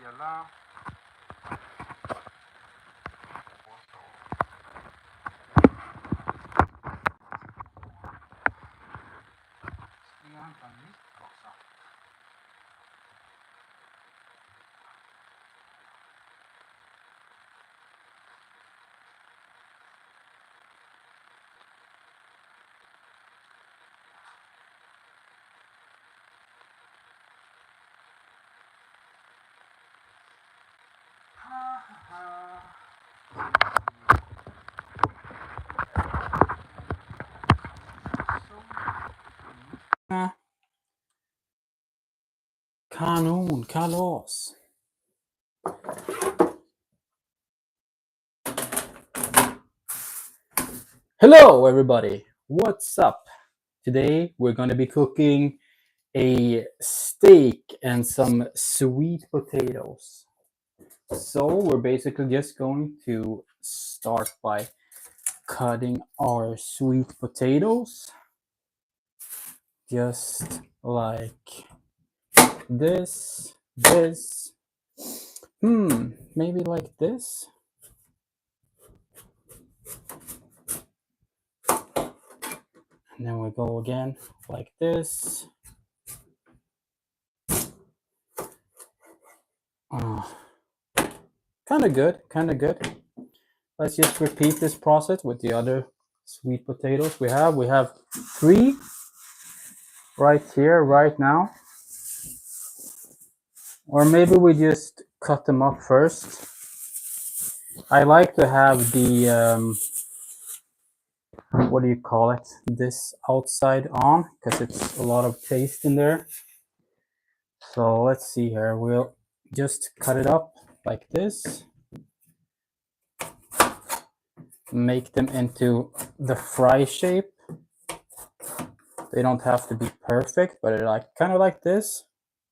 dela. Ska jag hämta en mick också? Kanon, kalas. Hello everybody, what's up? Today we're going to be cooking a steak and some sweet potatoes. So we're basically just going to start by cutting our sweet potatoes. Just like this. Maybe like this. And then we go again like this. Kind of good. Let's just repeat this process with the other sweet potatoes we have. We have 3 right here, right now. Or maybe we just cut them up first. I like to have the, what do you call it? This outside on, because it's a lot of taste in there. So let's see here. We'll just cut it up like this. Make them into the fry shape. They don't have to be perfect, but it like kind of like this.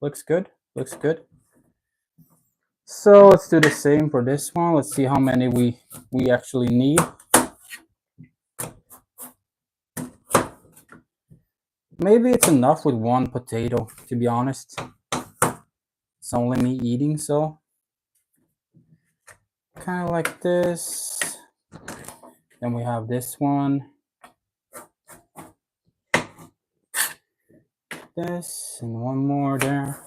Looks good. So let's do the same for this one. Let's see how many we actually need. Maybe it's enough with 1 potato, to be honest. It's only me eating, so kind of like this. Then we have this one. This and 1 more there.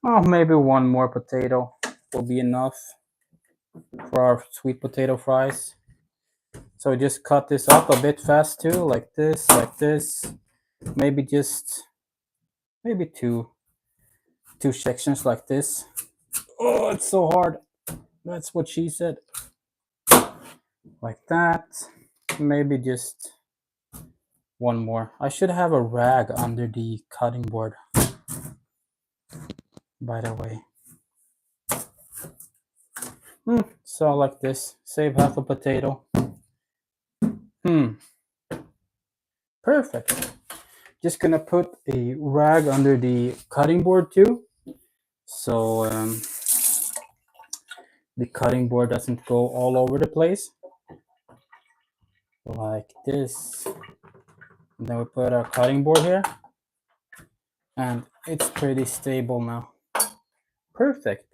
Oh, maybe 1 more potato will be enough for our sweet potato fries. So just cut this up a bit fast too, like this. Maybe just two sections like this. Oh, it's so hard. That's what she said. Like that. Maybe just 1 more. I should have a rag under the cutting board, by the way. So like this. Save half a potato. Perfect. Just gonna put a rag under the cutting board too, so the cutting board doesn't go all over the place. Like this. And then we put our cutting board here, and it's pretty stable now. Perfect.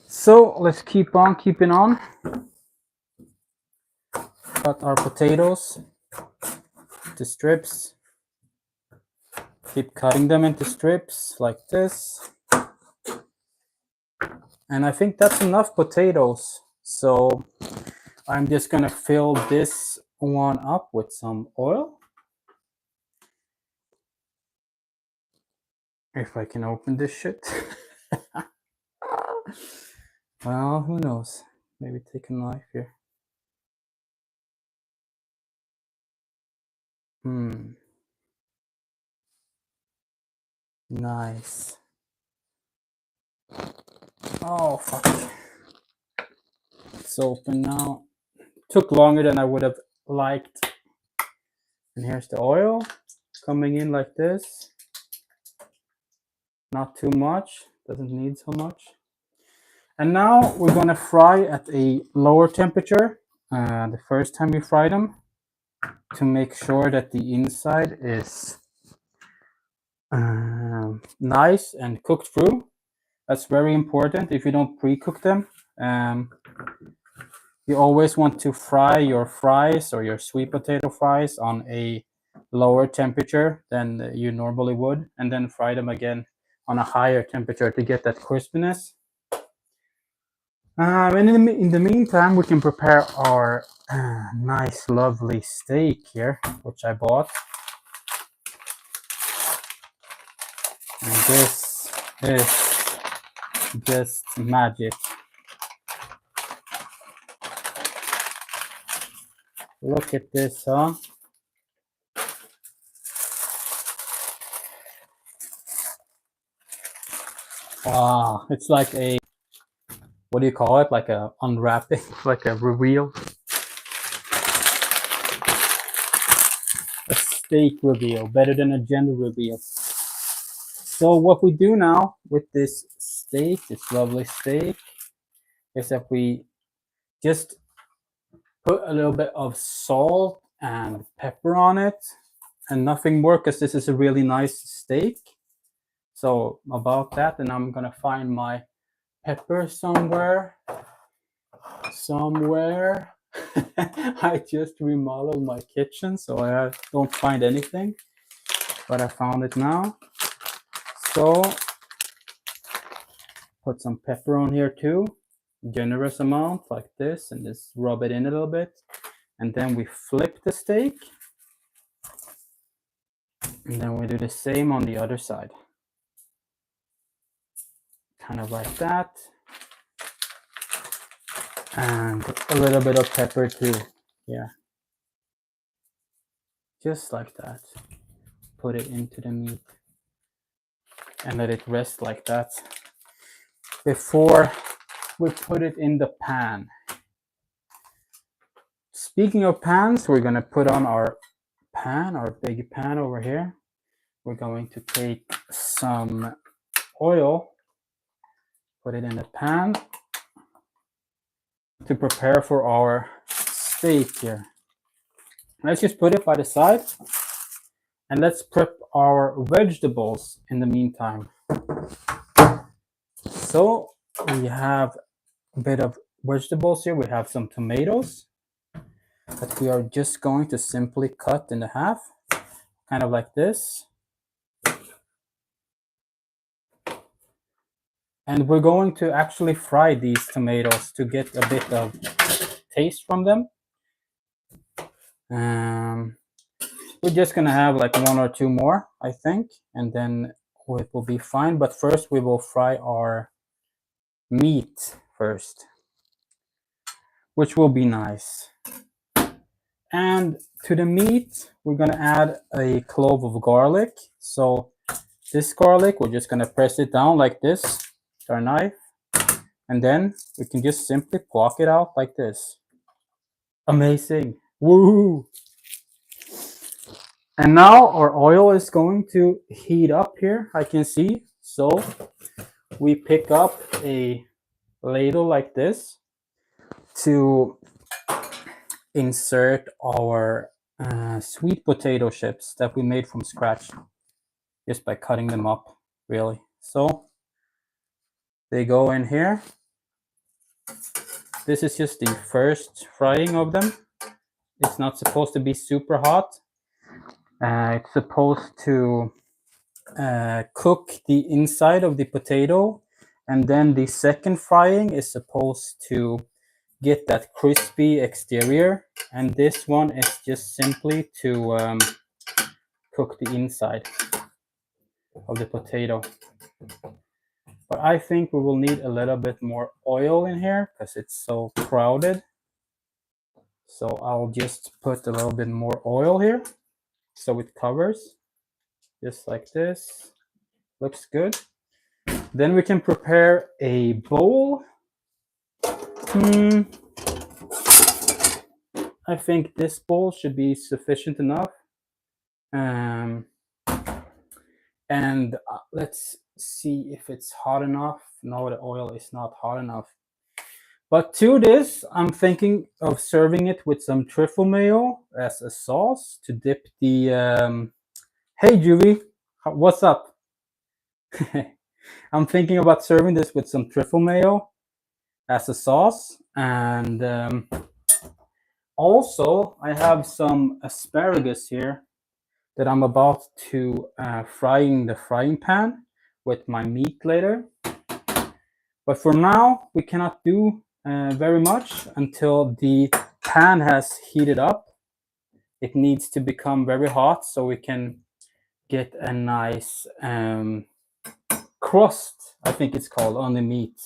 So let's keep on keeping on. Cut our potatoes to strips. Keep cutting them into strips like this. And I think that's enough potatoes. So I'm just gonna fill this one up with some oil. If I can open this shit. Well, who knows? Maybe take a knife here. Nice. Oh, fuck. It's open now. Took longer than I would have liked. And here's the oil coming in like this. Not too much. Doesn't need so much. And now we're gonna fry at a lower temperature the first time you fry them, to make sure that the inside is nice and cooked through. That's very important if you don't pre-cook them. You always want to fry your fries or your sweet potato fries on a lower temperature than you normally would, and then fry them again on a higher temperature to get that crispiness. And in the meantime, we can prepare our nice, lovely steak here, which I bought. And this is just magic. Look at this, huh? Wow, it's like a, what do you call it? Like a unwrapping, like a reveal. A steak reveal, better than a gender reveal. So what we do now with this steak, this lovely steak, is that we just put a little bit of salt and pepper on it and nothing more, because this is a really nice steak. So about that, and I'm gonna find my pepper somewhere. I just remodeled my kitchen, so I don't find anything, but I found it now. So put some pepper on here too, generous amount like this, and just rub it in a little bit. And then we flip the steak, and then we do the same on the other side, kind of like that. And a little bit of pepper too, yeah, just like that. Put it into the meat and let it rest like that before we put it in the pan. Speaking of pans, we're gonna put on our pan, our big pan over here. We're going to take some oil, put it in the pan to prepare for our steak here. Let's just put it by the side, and let's prep our vegetables in the meantime. So we have a bit of vegetables here. We have some tomatoes that we are just going to simply cut in half, kind of like this. And we're going to actually fry these tomatoes to get a bit of taste from them. We're just gonna have like one or two more, I think, and then it will be fine. But first we will fry our meat first, which will be nice. And to the meat, we're gonna add a clove of garlic. So this garlic, we're just gonna press it down like this with our knife, and then we can just simply pluck it out like this. Amazing. Woo! And now our oil is going to heat up here, I can see. So we pick up a ladle like this to insert our sweet potato chips that we made from scratch, just by cutting them up, really. So they go in here. This is just the first frying of them. It's not supposed to be super hot. It's supposed to cook the inside of the potato, and then the second frying is supposed to get that crispy exterior, and this one is just simply to cook the inside of the potato. But I think we will need a little bit more oil in here because it's so crowded. So I'll just put a little bit more oil here so it covers, just like this. Looks good. Then we can prepare a bowl. I think this bowl should be sufficient enough. And let's see if it's hot enough. No, the oil is not hot enough. But to this, I'm thinking of serving it with some truffle mayo as a sauce to dip the... Hey, Juvie, what's up? I'm thinking about serving this with some truffle mayo as a sauce, and also I have some asparagus here that I'm about to fry in the frying pan with my meat later. But for now, we cannot do very much until the pan has heated up. It needs to become very hot so we can get a nice crust, I think it's called, on the meat.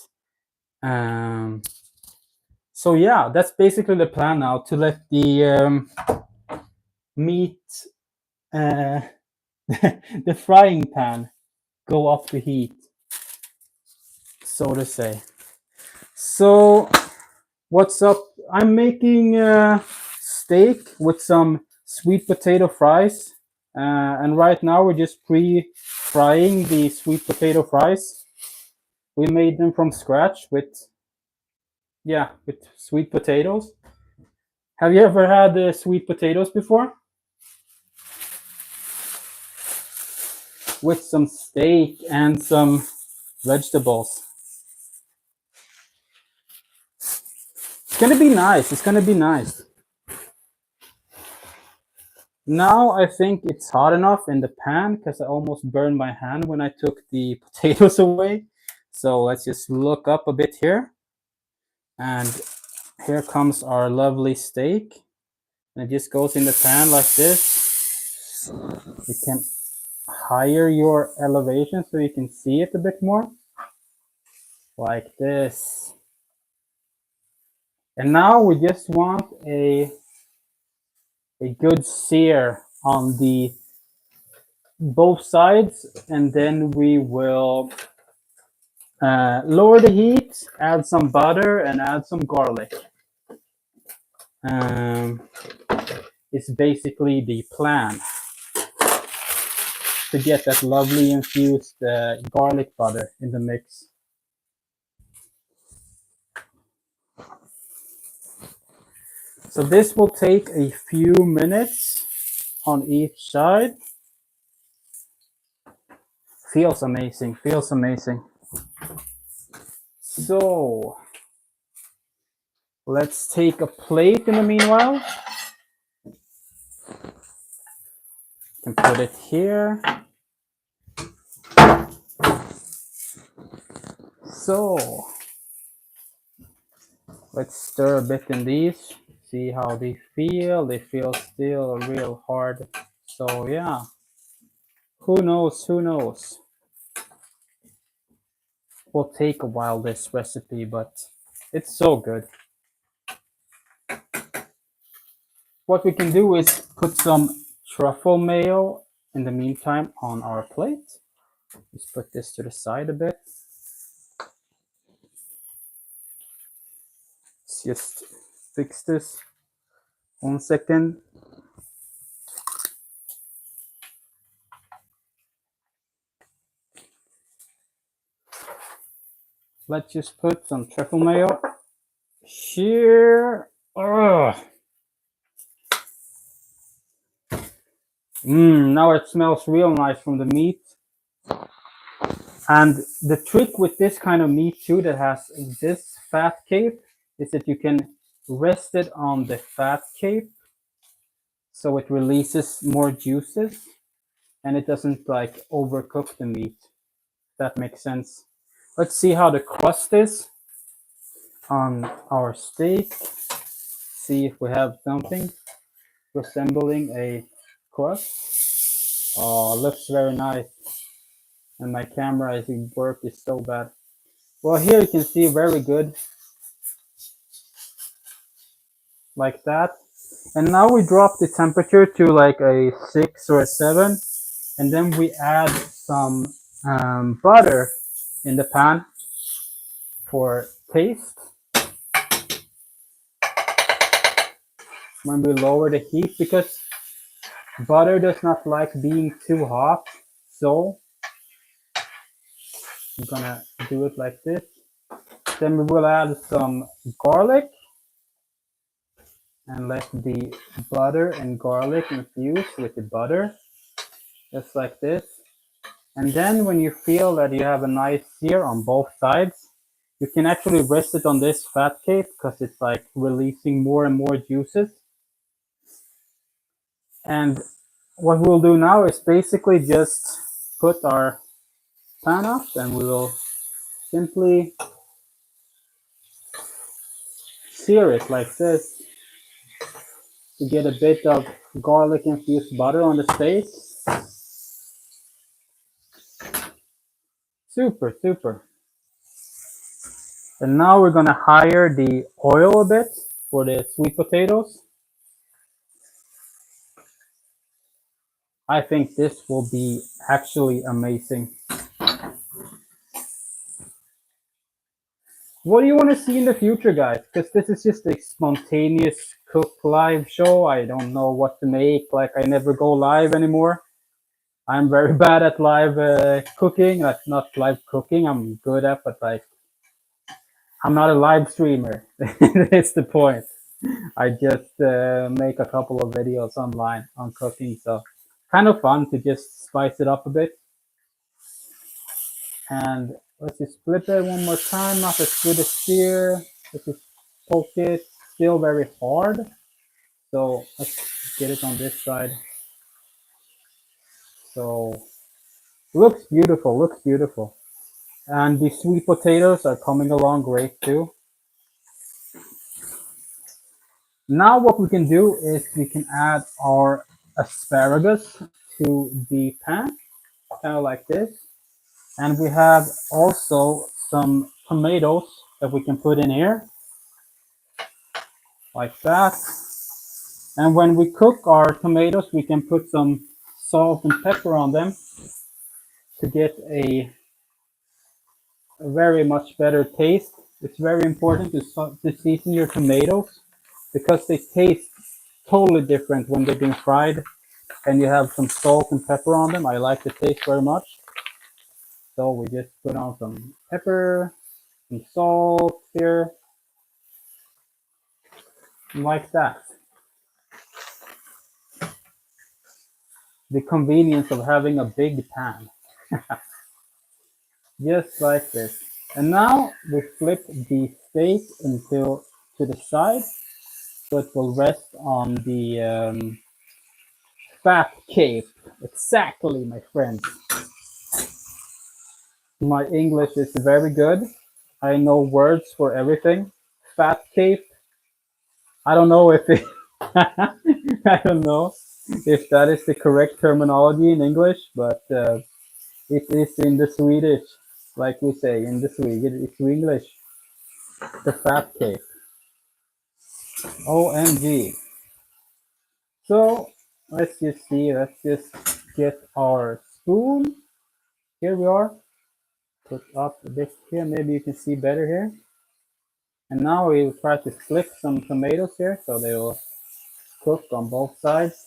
So yeah, that's basically the plan now, to let the meat, the frying pan, go up to heat, so to say. So what's up? I'm making steak with some sweet potato fries, and right now we're just pre-frying the sweet potato fries. We made them from scratch with sweet potatoes. Have you ever had sweet potatoes before? With some steak and some vegetables. It's gonna be nice. It's gonna be nice. Now I think it's hot enough in the pan because I almost burned my hand when I took the potatoes away. So let's just look up a bit here. And here comes our lovely steak. And it just goes in the pan like this. You can higher your elevation so you can see it a bit more. Like this. And now we just want a good sear on the both sides, and then we will lower the heat, add some butter, and add some garlic. It's basically the plan to get that lovely infused garlic butter in the mix. So this will take a few minutes on each side. Feels amazing, feels amazing. So let's take a plate in the meanwhile. You can put it here. So let's stir a bit in these, see how they feel. They feel still real hard. So yeah, who knows, who knows. Will take a while, this recipe, but it's so good. What we can do is put some truffle mayo in the meantime on our plate. Just put this to the side a bit. Let's just fix this 1 second. Let's just put some truffle mayo here. Now it smells real nice from the meat. And the trick with this kind of meat too, that has this fat cape, is that you can rest it on the fat cape so it releases more juices and it doesn't like overcook the meat. That makes sense. Let's see how the crust is on our steak. See if we have something resembling a crust. Oh, looks very nice. And my camera work is so bad. Well, here you can see very good. Like that. And now we drop the temperature to like a 6 or a 7. And then we add some butter in the pan for taste. When we lower the heat, because butter does not like being too hot. So I'm gonna do it like this. Then we will add some garlic and let the butter and garlic infuse with the butter, just like this. And then when you feel that you have a nice sear on both sides, you can actually rest it on this fat cape because it's like releasing more and more juices. And what we'll do now is basically just put our pan up and we will simply sear it like this to get a bit of garlic infused butter on the steak. Super, super. And now we're gonna higher the oil a bit for the sweet potatoes. I think this will be actually amazing. What do you want to see in the future, guys? Because this is just a spontaneous cook live show. I don't know what to make. Like, I never go live anymore. I'm very bad at live cooking. That's not live cooking. I'm good at, but like, I'm not a live streamer. That's the point. I just make a couple of videos online on cooking. So kind of fun to just spice it up a bit. And let's just flip it one more time. Not as good as here. Let's just poke it. Still very hard. So let's get it on this side. So looks beautiful. Looks beautiful. And the sweet potatoes are coming along great too. Now what we can do is we can add our asparagus to the pan, kind of like this. And we have also some tomatoes that we can put in here, like that. And when we cook our tomatoes, we can put some salt and pepper on them to get a very much better taste. It's very important to season your tomatoes because they taste totally different when they've been fried and you have some salt and pepper on them. I like the taste very much. So we just put on some pepper, some salt here, like that. The convenience of having a big pan. Just like this. And now we flip the steak to the side so it will rest on the fat cape. Exactly, my friends. My English is very good. I know words for everything. Fat cape. I don't know if it I don't know if that is the correct terminology in English, but it is in the Swedish, like we say in the Swedish English. The fat cape. OMG. So let's just see. Let's just get our spoon. Here we are. Put up a bit here. Maybe you can see better here. And now we'll try to flip some tomatoes here so they will cook on both sides.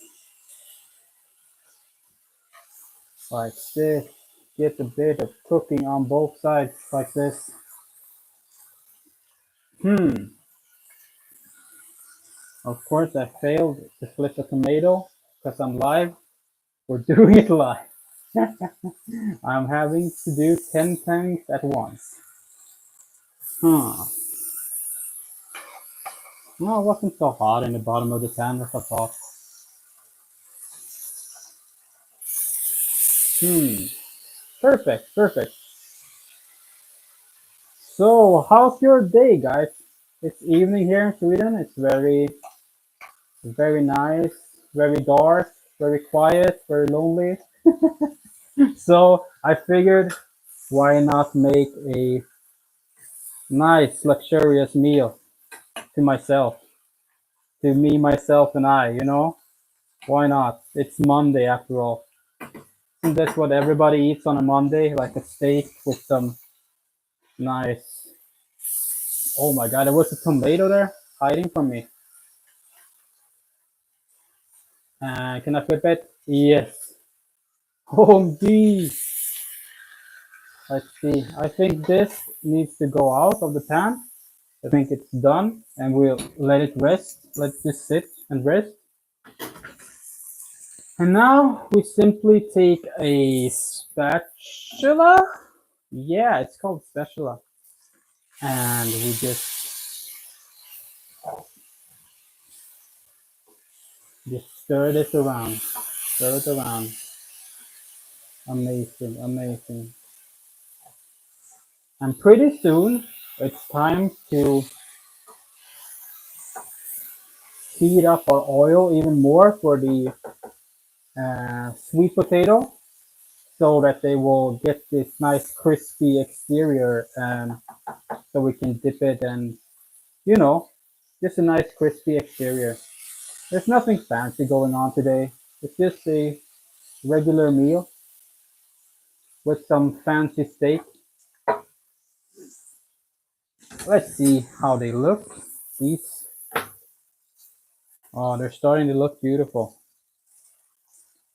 Like this. Get a bit of cooking on both sides like this. Of course, I failed to flip a tomato because I'm live. We're doing it live. I'm having to do 10 things at once. No, it wasn't so hot in the bottom of the pan as I thought. Perfect, perfect. So, how's your day, guys? It's evening here in Sweden. It's very nice, very dark, very quiet, very lonely. So, I figured, why not make a nice, luxurious meal to myself, to me, myself, and I, you know? Why not? It's Monday after all. And that's what everybody eats on a Monday, like a steak with some nice. Oh my god, there was a tomato there hiding from me. Can I flip it? Yes. Oh, gee. Let's see. I think this needs to go out of the pan. I think it's done, and we'll let it rest. Let this sit and rest. And now we simply take a spatula. Yeah, it's called spatula. And we just stir this around. Stir it around. Amazing, amazing. And pretty soon it's time to heat up our oil even more for the sweet potato, so that they will get this nice crispy exterior, so we can dip it, and you know, just a nice crispy exterior. There's nothing fancy going on today. It's just a regular meal with some fancy steak. Let's see how they look. These, oh, they're starting to look beautiful.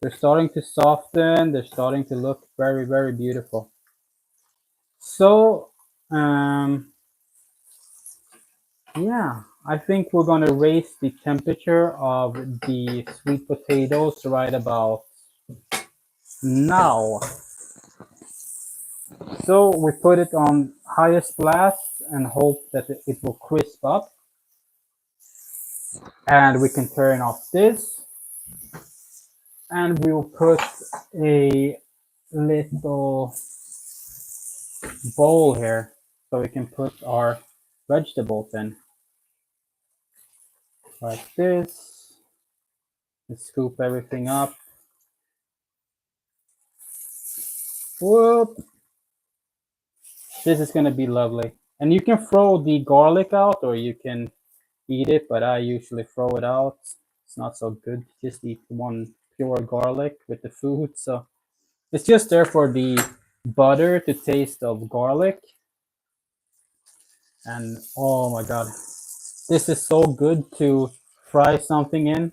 They're starting to soften. They're starting to look very, very beautiful. So, yeah, I think we're gonna raise the temperature of the sweet potatoes right about now. So we put it on highest blast and hope that it will crisp up. And we can turn off this. And we'll put a little bowl here so we can put our vegetables in. Like this. Just scoop everything up. Whoop. This is gonna be lovely. And you can throw the garlic out or you can eat it, but I usually throw it out. It's not so good. Just eat one pure garlic with the food. So it's just there for the butter to taste of garlic. And oh my god, this is so good to fry something in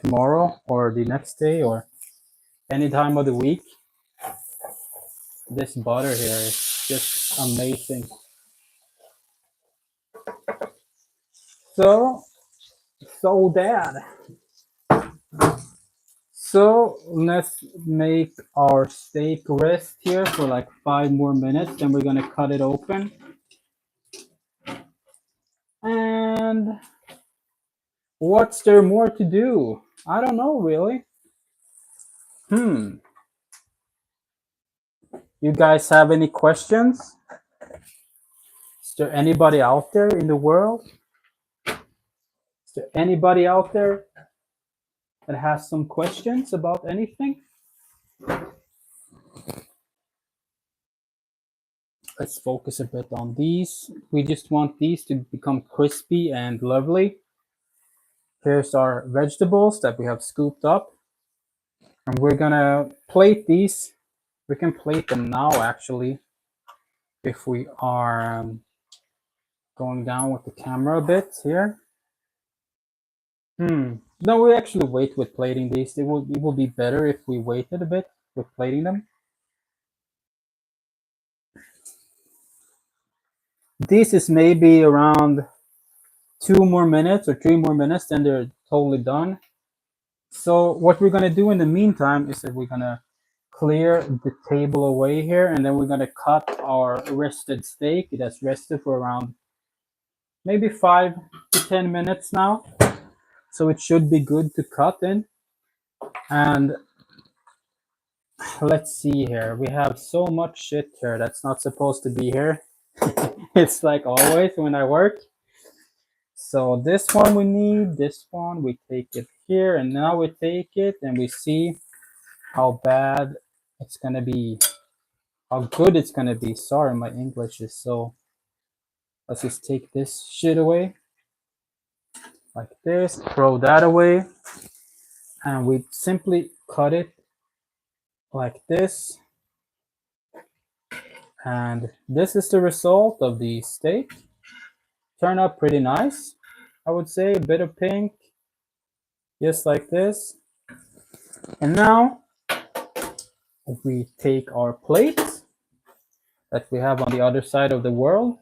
tomorrow or the next day or any time of the week. This butter here is just amazing. So Dad. So let's make our steak rest here for like 5 more minutes. Then we're gonna cut it open. And what's there more to do? I don't know really. You guys have any questions? Is there anybody out there in the world? Is there anybody out there that has some questions about anything? Let's focus a bit on these. We just want these to become crispy and lovely. Here's our vegetables that we have scooped up. And we're gonna plate these. We can plate them now actually, if we are going down with the camera a bit here. No, we actually wait with plating these. It will be better if we waited a bit with plating them. This is maybe around 2 more minutes or 3 more minutes, then they're totally done. So what we're gonna do in the meantime is that we're gonna clear the table away here, and then we're gonna cut our rested steak. It has rested for around maybe 5 to 10 minutes now. So it should be good to cut in. And let's see here. We have so much shit here that's not supposed to be here. It's like always when I work. So this one we need, this one we take it here, and now we take it and we see how bad it's gonna be, how good it's gonna be. Sorry, my English is so. Let's just take this shit away. Like this, throw that away. And we simply cut it like this. And this is the result of the steak. Turned out pretty nice, I would say. A bit of pink, just like this. And now we take our plate that we have on the other side of the world,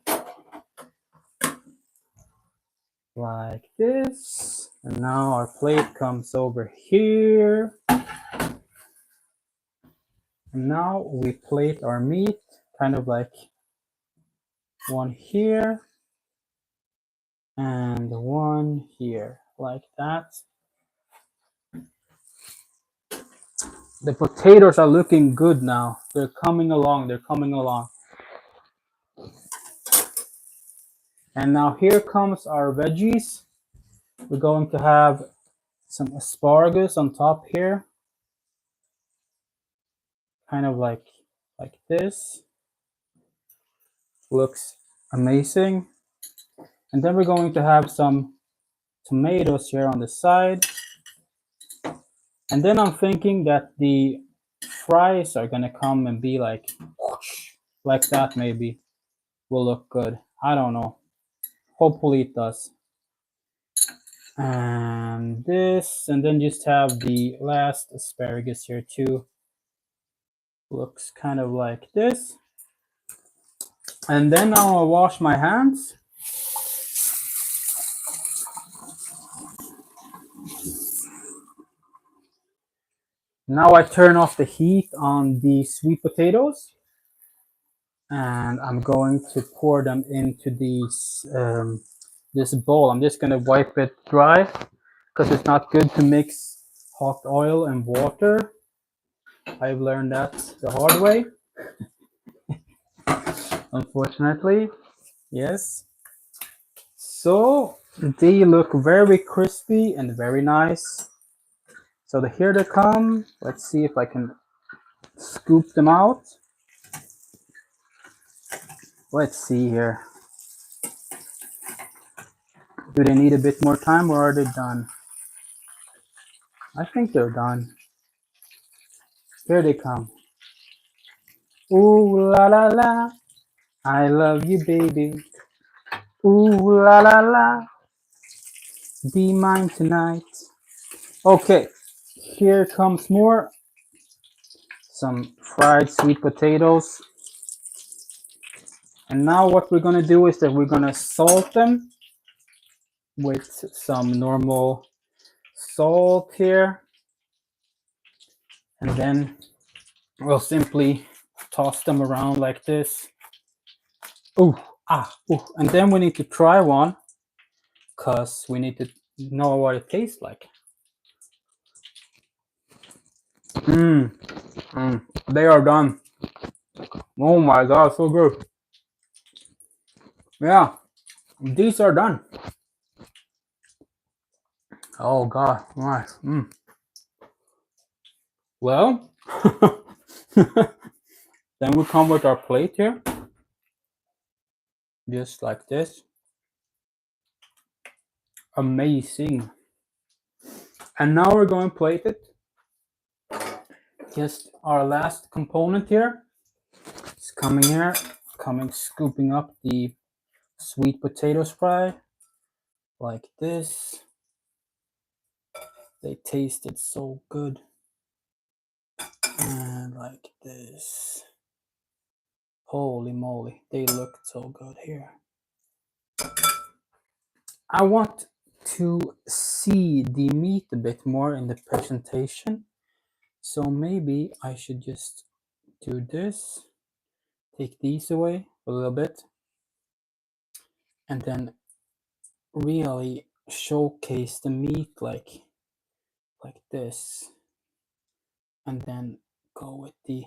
like this. And now our plate comes over here. And now we plate our meat, kind of like one here and one here, like that. The potatoes are looking good now. They're coming along, they're coming along. And now here comes our veggies. We're going to have some asparagus on top here. Kind of like this. Looks amazing. And then we're going to have some tomatoes here on the side. And then I'm thinking that the fries are gonna come and be like that, maybe. Will look good. I don't know. Hopefully it does. And this, and then just have the last asparagus here too. Looks kind of like this. And then I'll wash my hands. Now I turn off the heat on the sweet potatoes. And I'm going to pour them into these this bowl. I'm just gonna wipe it dry because it's not good to mix hot oil and water. I've learned that the hard way. Unfortunately, yes. So they look very crispy and very nice. So here they come. Let's see if I can scoop them out. Let's see here. Do they need a bit more time or are they done? I think they're done. Here they come. Ooh la la la, I love you, baby. Ooh la la la, be mine tonight. Okay, here comes more. Some fried sweet potatoes. And now what we're gonna do is that we're gonna salt them with some normal salt here. And then we'll simply toss them around like this. Ooh, ooh. And then we need to try one because we need to know what it tastes like. They are done. Oh my god, so good. Yeah, these are done. Oh god, nice. Well, then we come with our plate here. Just like this. Amazing. And now we're going to plate it. Just our last component here. It's coming here. Scooping up the sweet potatoes fry. Like this. They tasted so good. And like this. Holy moly, they look so good here. I want to see the meat a bit more in the presentation. So maybe I should just do this. Take these away a little bit. And then really showcase the meat like this. And then go with the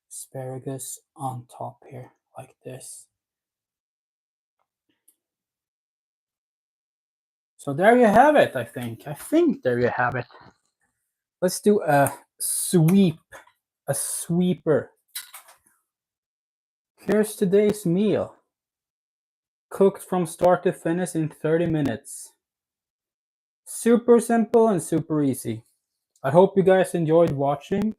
asparagus on top here, like this. So there you have it, I think. There you have it. Let's do a sweep, a sweeper. Here's today's meal. Cooked from start to finish in 30 minutes. Super simple and super easy. I hope you guys enjoyed watching.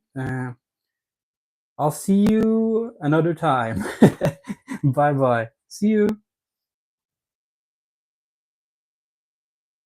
I'll see you another time. Bye bye. See you.